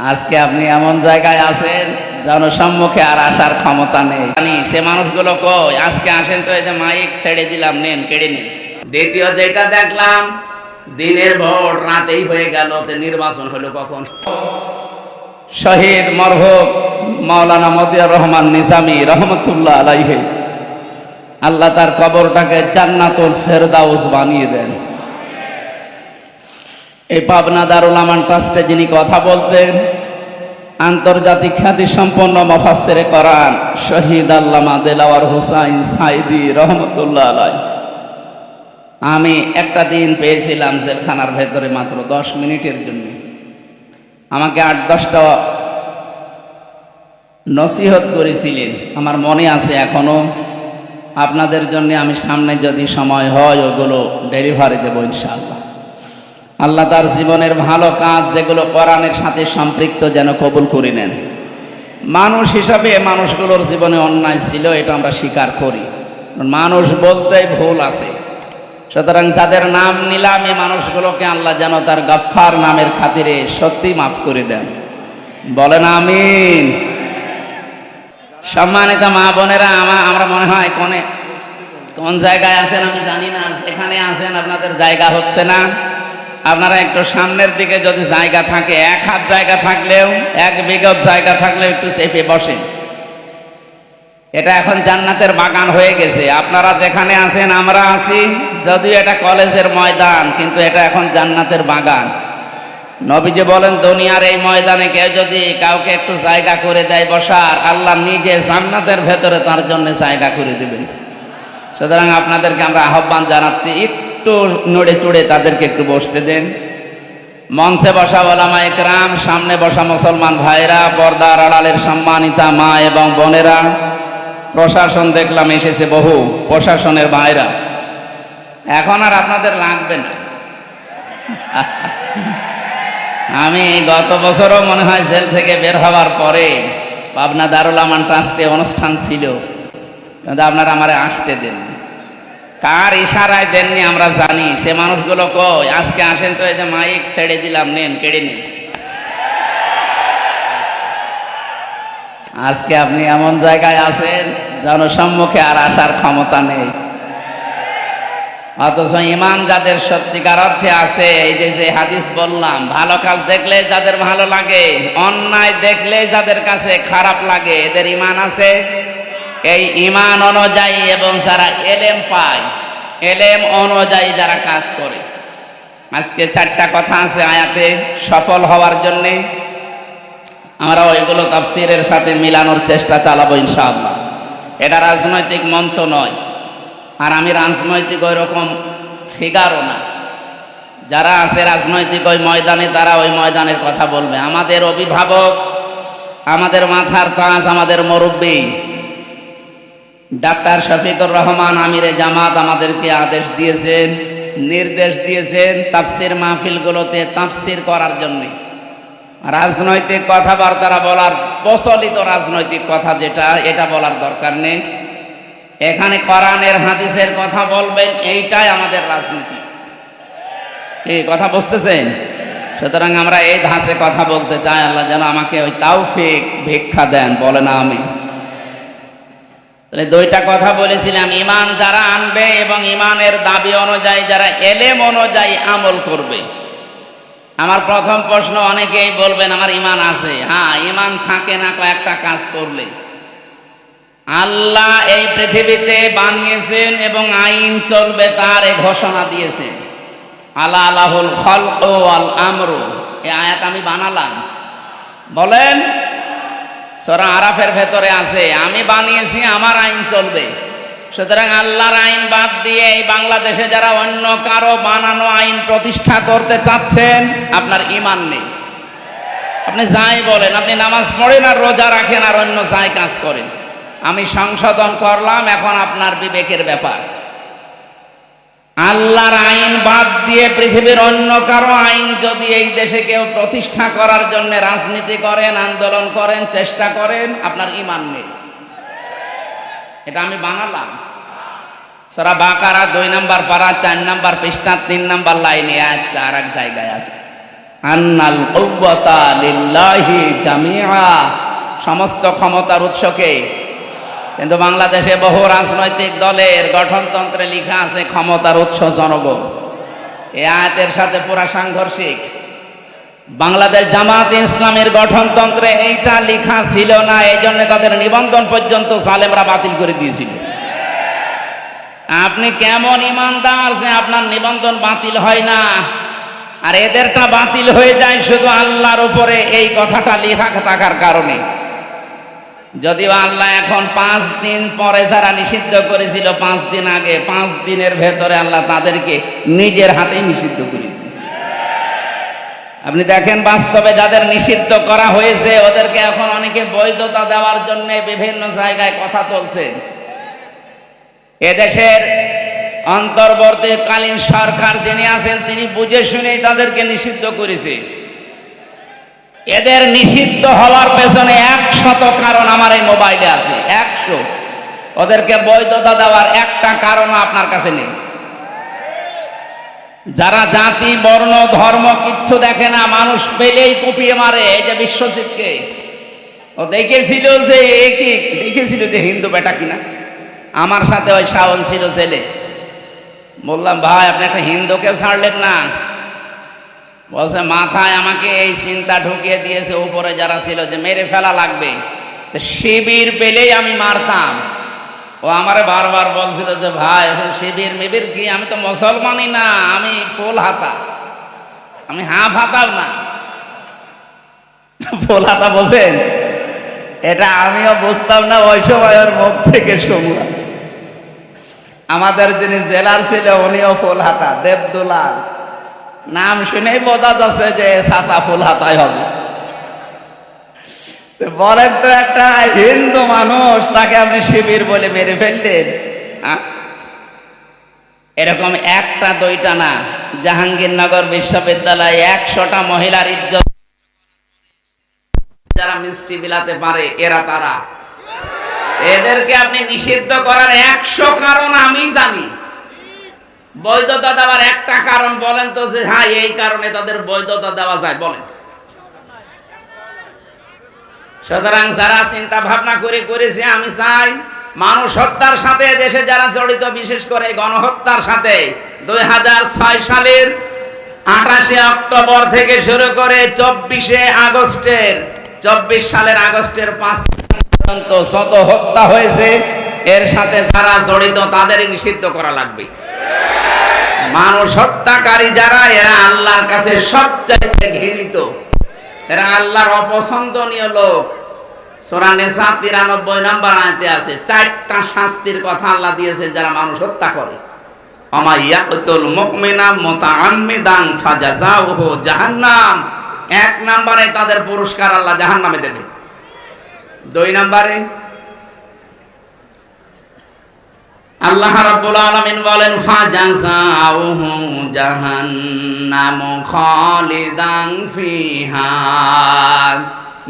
আজকে আপনি এমন জায়গায় আছেন জনসম্মুখে আর আসার ক্ষমতা নেই। সে মানুষগুলো কই? আজকে আসেন তো, এই যে মাইক ছেড়ে দিলাম, নেন, কেড়ে নিন। দ্বিতীয় যেটা দেখলাম, দিনের ভোট রাতেই হয়ে গেল, নির্বাচন হলো কখন? শহীদ মরহুম মাওলানা মতিয়ার রহমান নিজামী রহমতুল্লাহ আলাইহি, আল্লাহ তার কবরটাকে জান্নাতুল ফেরদাউস বানিয়ে দেন। এই পাবনা দারুল আমান ট্রাস্টে যিনি কথা বলতেন, আন্তর্জাতিক খ্যাতি সম্পন্ন মুফাসসিরে কোরআন শহীদ আল্লামা দেলাওয়ার হোসাইন সাইদি রহমতুল্লাহ আলাইহি। আমি একটা দিন পেয়েছিলাম জেলখানার ভেতরে মাত্র 10 মিনিটের জন্য। আমাকে 8-10টা নসিহত করেছিলেন, আমার মনে আছে এখনো। আপনাদের জন্য আমি সামনে যদি সময় হয় ওগুলো ডেলিভারি দেবো ইনশাআল্লাহ। আল্লাহ তার জীবনের ভালো কাজ যেগুলো কোরআনের সাথে সম্পৃক্ত যেন কবুল করে নেন। মানুষ হিসাবে মানুষগুলোর জীবনে অন্যায় ছিল, এটা আমরা স্বীকার করি। মানুষ বলতেই ভুল আছে, সুতরাং যাদের নাম নিলাম এই মানুষগুলোকে আল্লাহ যেন তার গাফফার নামের খাতিরে সত্যি মাফ করে দেন, বলেন আমিন। সম্মানিত মা বোনেরা, আমরা মনে হয় কোন জায়গায় আছেন আমি জানি না, সেখানে আছেন, আপনাদের জায়গা হচ্ছে না। আপনারা একটু সামনের দিকে যদি জায়গা থাকে, 1 হাত জায়গা থাকলেও, 1 বিঘত জায়গা থাকলেও একটু চেপে বসেন। এটা এখন জান্নাতের বাগান হয়ে গেছে। আপনারা যেখানে আছেন আমরা আছি, যদিও এটা কলেজের ময়দান, কিন্তু এটা এখন জান্নাতের বাগান। নবীজি বলেন, দুনিয়ার এই ময়দানে কেউ যদি কাউকে একটু জায়গা করে দেয় বসার, আল্লাহ নিজে জান্নাতের ভেতরে তার জন্য জায়গা করে দেবেন। সুতরাং আপনাদেরকে আমরা আহ্বান জানাচ্ছি, একটু নড়ে চড়ে তাদেরকে একটু বসতে দেন। মঞ্চে বসা ওলামা একরাম, সামনে বসা মুসলমান ভাইরা, পর্দার আড়ালের সম্মানিতা মা এবং বোনেরা, প্রশাসন দেখলাম এসেছে বহু, প্রশাসনের ভাইরা। এখন আর আপনাদের লাগবে না। আমি গত বছরও মনে হয় জেল থেকে বের হওয়ার পরে পাবনা দারুল আমান ট্রাস্টে অনুষ্ঠান ছিল, কিন্তু আপনারা আমারে আসতে দেন। কার ইশারায় দেননি আমরা জানি। সে মানুষগুলো কই? আজকে আসেন তো, এই যে মাইক ছেড়ে দিলাম, নেন, কেড়ে নিন। আজকে আপনি এমন জায়গায় আছেন জনসম্মুখে আর আসার ক্ষমতা নেই, অথচ ইমান যাদের সত্যিকার অর্থে আছে, এই যে হাদিস বললাম, ভালো কাজ দেখলে যাদের ভালো লাগে, অন্যায় দেখলে যাদের কাছে খারাপ লাগে, এদের ইমান আছে। এই ইমান অনুযায়ী এবং যারা এলেম পায়, এলেম অনুযায়ী যারা কাজ করে। আজকে 4টা কথা আছে আয়াতে সফল হওয়ার জন্যে, আমরা ওইগুলো তাফসীরের সাথে মিলানোর চেষ্টা চালাবো ইনশাআল্লাহ। এটা রাজনৈতিক মঞ্চ নয়, আর আমি রাজনৈতিক ওই রকম ফিগারও না। যারা আছে রাজনৈতিক ওই ময়দানে, তারা ওই ময়দানের কথা বলবে। আমাদের অভিভাবক, আমাদের মাথার তাজ, আমাদের মুরব্বী ডাক্তার শফিকুর রহমান আমিরে জামাত আমাদেরকে আদেশ দিয়েছেন, নির্দেশ দিয়েছেন তাফসীর মাহফিলগুলোতে তাফসীর করার জন্য। রাজনৈতিক কথাবার্তা বলার, প্রচলিত রাজনৈতিক কথা যেটা, এটা বলার দরকার নেই। এখানে কোরআনের হাদিসের কথা বলবেন, এইটাই আমাদের রাজনীতি। এই কথা বুঝতেছেন? সুতরাং আমরা এই ধাঁচে কথা বলতে চাই। আল্লাহ যেন আমাকে ওই তাওফিক ভিক্ষা দেন, বলে না আমি। তাহলে 2টা কথা বলেছিলাম, ইমান যারা আনবে এবং ইমানের দাবি অনুযায়ী যারা এলেম অনুযায়ী আমল করবে। আমার প্রথম প্রশ্ন, অনেকেই বলবেন আমার ইমান আছে। হ্যাঁ, ইমান থাকে না কয়েকটা কাজ করলে। আল্লাহ এই পৃথিবীতে বানিয়েছেন এবং আইন চলবে তার, এই ঘোষণা দিয়েছেন। আলা আলাহুল খালকু ওয়াল আমরু, এই আয়াত আমি বানালাম, বলেন। সূরা আরাফের ভেতরে আছে, আমি বানিয়েছি, আমার আইন চলবে। সুতরাং আল্লাহর আইন বাদ দিয়ে এই বাংলাদেশে যারা অন্য কারো বানানো আইন প্রতিষ্ঠা করতে চাচ্ছেন, আপনার ইমান নেই। আপনি যাই বলেন, আপনি নামাজ পড়েন আর রোজা রাখেন আর অন্য যাই কাজ করেন, আমি সংশোধন করলাম, এখন আপনার বিবেকের ব্যাপার। আল্লাহর আইন বাদ দিয়ে পৃথিবীর অন্য কারো আইন যদি এই দেশে কেউ প্রতিষ্ঠা করার জন্য রাজনীতি করেন, আন্দোলন করেন, চেষ্টা করেন, আপনার ইমান নেই। এটা আমি বানালাম। সূরা বাকারা 2 নম্বর পারা 4 নম্বর পৃষ্ঠা 3 নম্বর লাইনে আয়াতটা আর এক জায়গায় আছে। আন্নাল কুওয়াতা লিল্লাহি জামিআ, সমস্ত ক্ষমতার উৎসকে। কিন্তু বাংলাদেশে বহু রাজনৈতিক দলের গঠনতন্ত্রে লেখা আছে ক্ষমতার উৎস জনগণ। এই আয়াতের সাথে পুরা সাংঘর্ষিক। বাংলাদেশ জামাত ইসলামের গঠনতন্ত্রে এইটা লেখা ছিল না, এই জন্য তাদের নিবন্ধন পর্যন্ত জালেমরা বাতিল করে দিয়েছিল। আপনি কেমন ইমানদার যে আপনার নিবন্ধন বাতিল হয় না, আর এদেরটা বাতিল হয়ে যায় শুধু আল্লাহর উপরে এই কথাটা লেখা থাকার কারণে। যদিও আল্লাহ এখন 5 দিন পরে যারা নিষিদ্ধ করেছিল 5 দিন আগে, 5 দিনের ভেতরে আল্লাহ তাদেরকে নিজের হাতেই নিষিদ্ধ করে দিয়েছে। আপনি দেখেন বাস্তবে যাদের নিষিদ্ধ করা হয়েছে ওদেরকে এখন অনেকে বৈধতা দেওয়ার জন্য বিভিন্ন জায়গায় কথা তুলছে। এদেশের অন্তর্বর্তীকালীন সরকার যিনি আছেন তিনি বুঝে শুনেই তাদেরকে নিষিদ্ধ করেছে। এদের নিষিদ্ধ হওয়ার পেছনে 100 কারণ আমার এই মোবাইলে আছে, 100। ওদেরকে বৈধতা দেওয়ার একটা কারণ আপনার কাছে নেই। যারা জাতি বর্ণ ধর্ম কিচ্ছু দেখে না, মানুষ পেলেই কুপিয়ে মারে। এই যে বিশ্বজিৎকে, ও দেখেছিল যে হিন্দু বেটা কিনা। আমার সাথে ওই শাওন ছিল ছেলে, বললাম ভাই আপনি একটা হিন্দুকে ছাড়লেন না? বলছে মাথায় আমাকে এই চিন্তা ঢুকিয়ে দিয়েছে উপরে যারা ছিল যে মেরে ফেলা লাগবে, শিবির পেলেই আমি মারতাম। ও আমারে বারবার বলছিল যে ভাই এখন শিবির মিবির কি, আমি তো মুসলমানই না, আমি ফুল হাতা, আমি হাফ হাতাও না। ফুল হাতা বোঝেন? এটা আমিও বুঝতাম না ওই সময়, ওর মুখ থেকে শুনলাম। আমাদের যিনি জেলার ছিল উনিও ফুল হাতা, দেবদুলাল, নাম শুনেই বোঝা যাচ্ছে যে ছাতা ফুল হাতাই হবে। বলেন তো একটা হিন্দু মানুষ তাকে আপনি শিবির বলে মেরে ফেললেন। এরকম একটা দুইটা না, জাহাঙ্গীরনগর বিশ্ববিদ্যালয়ে 100টা মহিলার ইজ্জত যারা মিষ্টি বিলাতে পারে এরা তারা। এদেরকে আপনি নিষিদ্ধ করার 100 কারণ আমি জানি। বৈধতা দেওয়ার একটা কারণ বলেন তো যে হ্যাঁ এই কারণে তাদের বৈধতা দেওয়া যায়, বলেন। সুতরাং যারা চিন্তা ভাবনা করেছে, আমি চাই মানুষ হত্যার সাথে দেশে যারা জড়িত, বিশেষ করে গণহত্যার সাথে 2006 সালের 28শে অক্টোবর থেকে শুরু করে 24 সালের আগস্টের 5 পর্যন্ত শত হত্যা হয়েছে, এর সাথে যারা জড়িত তাদের নিষিদ্ধ করা লাগবে। মানুষ হত্যাকারী যারা, এরা আল্লাহর কাছে সবচাইতে ঘৃণিত, এরা আল্লাহর অপছন্দনীয় লোক। সূরা নিসা 93 নম্বর আয়াতে আছে 4টা শাস্তির কথা আল্লাহ দিয়েছে যারা মানুষ হত্যা করে। আমা ইয়াকতুল মুমিনা মুতাআম্মিদান ফাজাযাউহু জাহান্নাম। 1 নম্বরে তাদের পুরস্কার আল্লাহ জাহান্নামে দেবে। 2 নম্বরে আল্লাহ রাব্বুল আলামিন বলেন ফাজাযাউহু জাহান্নাম খালিদান ফিহা।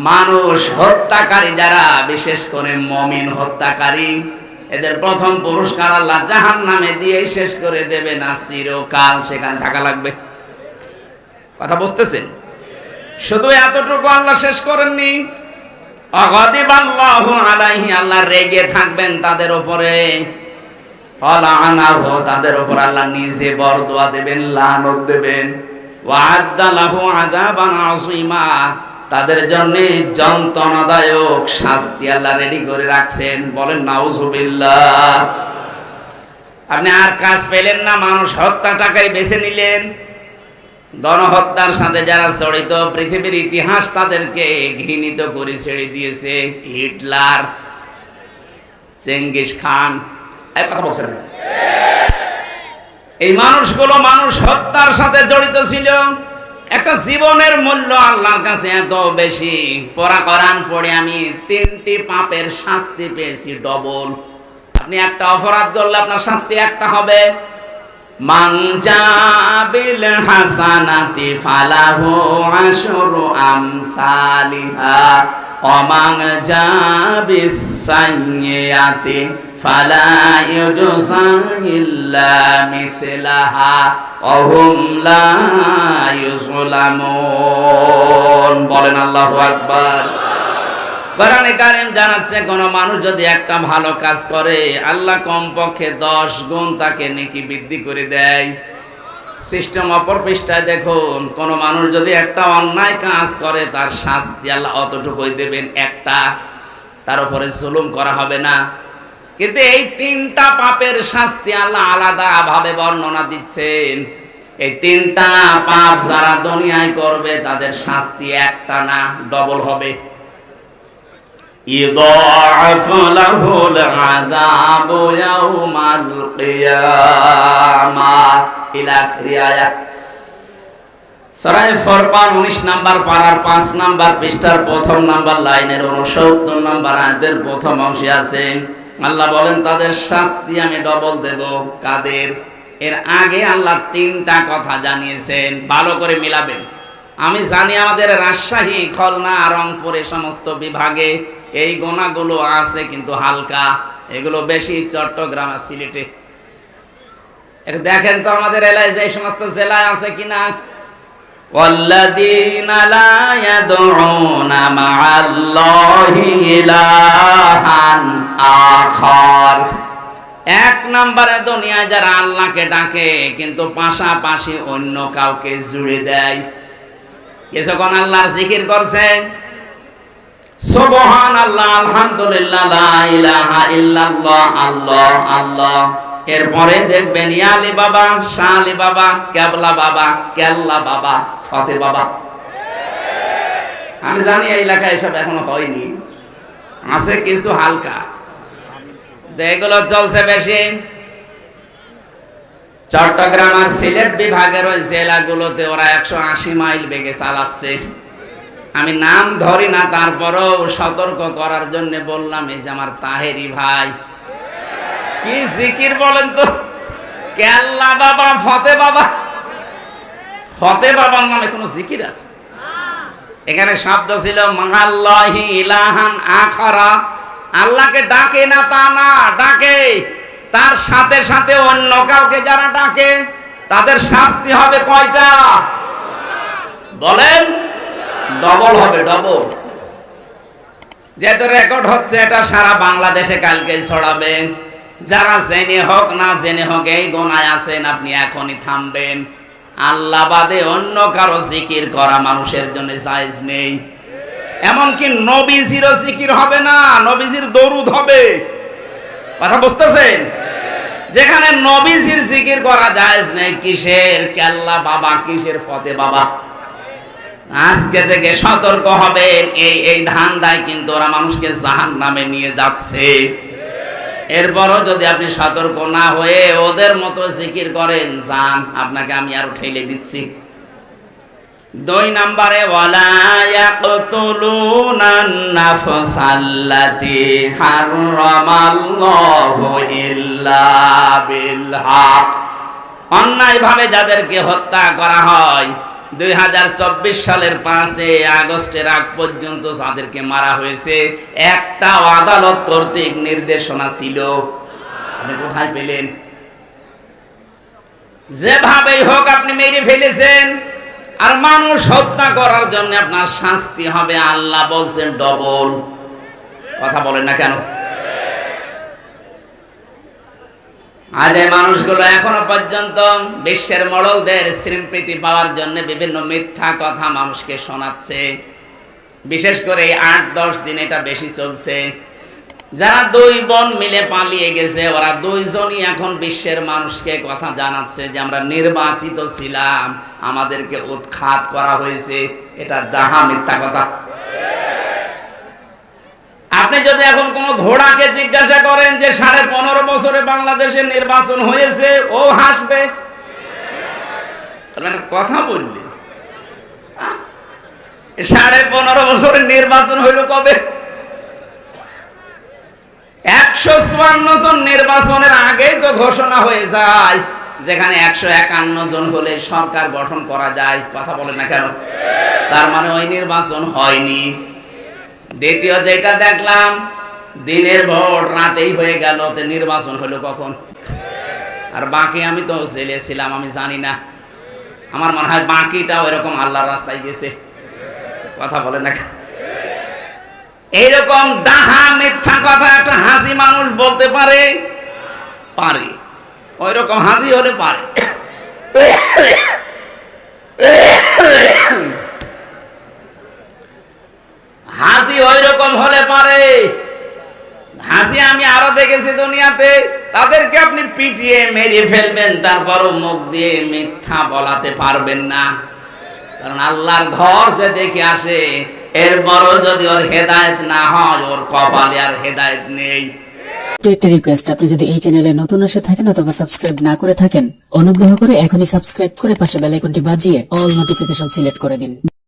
মানুষ হত্যাকারী যারা, বিশেষ করে মুমিন হত্যাকারী, এদের প্রথম পুরস্কার আল্লাহ জাহান্নামে দিয়ে শেষ করে দেবে না, চিরকাল সেখানে থাকা লাগবে। কথা বুঝতেছেন? শুধু এতটুকু আল্লাহ শেষ করেননি, আগাদিবাল্লাহু আলাইহি, আল্লাহ রেগে থাকবেন তাদের উপরে, আলানাহু, তাদের উপর আল্লাহ নিজে বরদোয়া দেবেন, লানত দেবেন, ওয়া'আদ্দা লাহু আযাবান আযীমা, তাদের জন্য যন্ত্রণাদায়ক শাস্তি আল্লাহ রেডি করে রাখছেন। বলেন নাউজুবিল্লাহ। আপনি আর কাজ পেলেন না, মানুষ হত্যাটাকেই বেছে নিলেন। গণহত্যার সাথে যারা জড়িত, পৃথিবীর ইতিহাস তাদেরকে ঘৃণিত করে ছেড়ে দিয়েছে। হিটলার, চেঙ্গিস খান, কথা বলছেন, এই মানুষগুলো মানুষ হত্যার সাথে জড়িত ছিল। একটা জীবনের মূল্য আল্লাহর কাছে এত বেশি। পড়া কোরআন পড়ে আমি 3টি পাপের শাস্তি পেয়েছি ডবল। আপনি একটা অপরাধ করলে আপনার শাস্তি একটা হবে। মান জাবিল হাসানাতি ফালাহু আশরু আমসালিহা ওয়া মান জাবিস সাইয়্যাতি ফালা ইউজসা ইল্লা মিসলাহা ওয়া হুম লা ইউযলামুন। বলেন আল্লাহু আকবার। কোরআনে কারীম জানাচ্ছে কোন মানুষ যদি একটা ভালো কাজ করে আল্লাহ কমপক্ষে 10 গুণ তাকে নেকি বৃদ্ধি করে দেয়। সিস্টেম অপর পৃষ্ঠায় দেখুন, কোন মানুষ যদি একটা অন্যায় কাজ করে তার শাস্তি আল্লাহ অতটুকুই দেবেন, একটা, তার উপরে জুলুম করা হবে না। কিন্তু এই 3টা পাপের শাস্তি আল্লাহ আলাদা ভাবে বর্ণনা দিচ্ছেন। এই 3টা পাপ যারা দুনিয়ায় করবে তাদের শাস্তি একটা না, ডবল হবে। ইদাআফ লাহুল আযাবু ইয়াওমাল কিয়ামাহ ইলা আখির আয়াত। সূরা ফুরকান 19 নাম্বার পারার 5 নাম্বার পৃষ্ঠার প্রথম নাম্বার লাইনের 69 নাম্বার আয়াতের প্রথম অংশে আছে আল্লাহ বলেন তাদের শাস্তি আমি ডবল দেব। কাদের? এর আগে আল্লাহ 3টা কথা জানিয়েছেন, ভালো করে মিলাবেন। আমি জানি আমাদের রাজশাহী, খুলনা, রংপুর এই সমস্ত বিভাগে এই গোনাগুলো আছে, কিন্তু হালকা, এগুলো বেশি চট্টগ্রাম আর সিলেটে। এটা দেখেন তো আমাদের এলাকায় যে সমস্ত জেলায় আছে কিনা। ওয়াল্লাযীনা লা ইয়াদউনা মা'আল্লাহি ইলাহান আখার। 1 নম্বরে দুনিয়ায় যারা আল্লাহকে ডাকে কিন্তু পাশাপাশি অন্য কাউকে জুড়ে দেয়। কিছুক্ষণ আল্লাহর জিকির করছে, সুবহানাল্লাহ, আলহামদুলিল্লাহ, লা ইলাহা ইল্লাল্লাহ, আল্লাহ আল্লাহ। এরপরে দেখবেন ইয়ালি বাবা, শালি বাবা, কেবলা বাবা, কেল্লা বাবা, ফতে বাবা। আমি জানি এই এলাকায় এসব এখনো হয়নি, আছে কিছু হালকা, এগুলো চলছে বেশি। চট্টগ্রাম আর সিলেট বিভাগের ওই জেলাগুলোতে ওরা 180 মাইল বেগে চালাচ্ছে। আমি নাম ধরি না, তারপরও সতর্ক করার জন্য বললাম। এই যে আমার তাহেরি ভাই, কি জিকির বলেন তো, কেল্লা বাবা, ফতে বাবা। ফতে বাবার নামে কোনো জিকির আছে? এখানে শব্দ ছিল মা'আল্লাহি ইলাহান আখারা। আল্লাহকে ডাকে না তা না, ডাকে, তার সাথে সাথে অন্য কাউকে যারা ডাকে তাদের শাস্তি হবে কয়টা বলেন? ডবল হবে, ডবল। যেহেতু রেকর্ড হচ্ছে, এটা সারা বাংলাদেশে কালকে ছড়াবে। যারা জেনে হোক না জেনে হোক এই গোনায় আছেন, আপনি এখনই থামবেন। আল্লাহ বাদে অন্য কারো জিকির করা মানুষের জন্য জায়েজ নেই। এমনকি নবীজিরও জিকির হবে না, নবীজির দরুদ হবে। কথা বুঝতেছেন? যেখানে নবীজির জিকির করা জায়েজ নেই, কিসের কেল্লা বাবা, কিসের ফতে বাবা? আজকে থেকে সতর্ক হবেন। এই ধান্দায় কিন্তু ওরা মানুষকে জাহান্নামে নিয়ে যাচ্ছে। এরপরও যদি আপনি সতর্ক না হয়ে ওদের মতো জিকির করেন, যান, আপনাকে আমি আরো ঠেলে দিচ্ছি। 2 নম্বরে ওয়ালা ইয়াকতুলুনান নাফসাল্লাতী হারামাল্লাহু ইল্লা বিল হক। অন্যায়ভাবে যাদেরকে হত্যা করা হয়, 2024 সালের 5 আগস্টের আগ পর্যন্ত যাদেরকে মারা হয়েছে, একটা আদালত কর্তৃক নির্দেশনা ছিল। আপনি কোথায় পেলেন? যেভাবেই হোক আপনি মেরে ফেলেছেন, আর মানুষ হত্যা করার জন্য আপনার শাস্তি হবে। আল্লাহ বলছেন ডবল। কথা বলেন না কেন? আজ এই মানুষগুলো এখনো পর্যন্ত বিশ্বের মোড়লদের স্বীকৃতি পাওয়ার জন্য বিভিন্ন মিথ্যা কথা মানুষকে শোনাচ্ছে। বিশেষ করে 8-10 দিন এটা বেশি চলছে। যারা 2 বোন মিলে পালিয়ে গেছে, ওরা 2 জনই এখন বিশ্বের মানুষকে কথা জানাচ্ছে যে আমরা নির্বাচিত ছিলাম, আমাদেরকে উৎখাত করা হয়েছে। এটা ডাহা মিথ্যা কথা। আপনি যদি এখন কোন ঘোড়াকে জিজ্ঞাসা করেন যে 15.5 বছরে বাংলাদেশে নির্বাচন হয়েছে, ও হাসবে। কথা বললে 15.5 বছরের নির্বাচন হইল কবে? 154 জন নির্বাচনের আগেই তো ঘোষণা হয়ে যায়, যেখানে 151 জন হলে সরকার গঠন করা যায়। কথা বলে না কেন? তার মানে ওই নির্বাচন হয়নি। দ্বিতীয় যেটা দেখলাম, দিনের ভোট রাতেই হয়ে গেল, তো নির্বাচন হলো কখন? আর বাকি আমি তো জেলে ছিলাম, আমি জানি না। আমার মনে হয় বাকিটাও এরকম আল্লাহর রাস্তায় গেছে। কথা বলে না? এইরকম ডাহা মিথ্যা কথা একটা হাসি মানুষ বলতে পারে? পারে। ওই রকম হাসি হলে পারে। হাসি ওই রকম হলে পারে। হাসি আমি আরো দেখেছি দুনিয়াতে, তাদেরকে আপনি পিটিয়ে মেরে ফেলবেন, তারপরও মুখ দিয়ে মিথ্যা বলাতে পারবেন না। কারণ আল্লাহর ঘর যে দেখে আসে, এরপরও যদি ওর হেদায়েত না হয়, ওর কপালে আর হেদায়েত নেই। একটা রিকোয়েস্ট, আপনি যদি এই চ্যানেলে নতুন এসে থাকেন অথবা সাবস্ক্রাইব না করে থাকেন, অনুগ্রহ করে এখনই সাবস্ক্রাইব করে পাশে বেল আইকনটি বাজিয়ে অল নোটিফিকেশন সিলেক্ট করে দিন।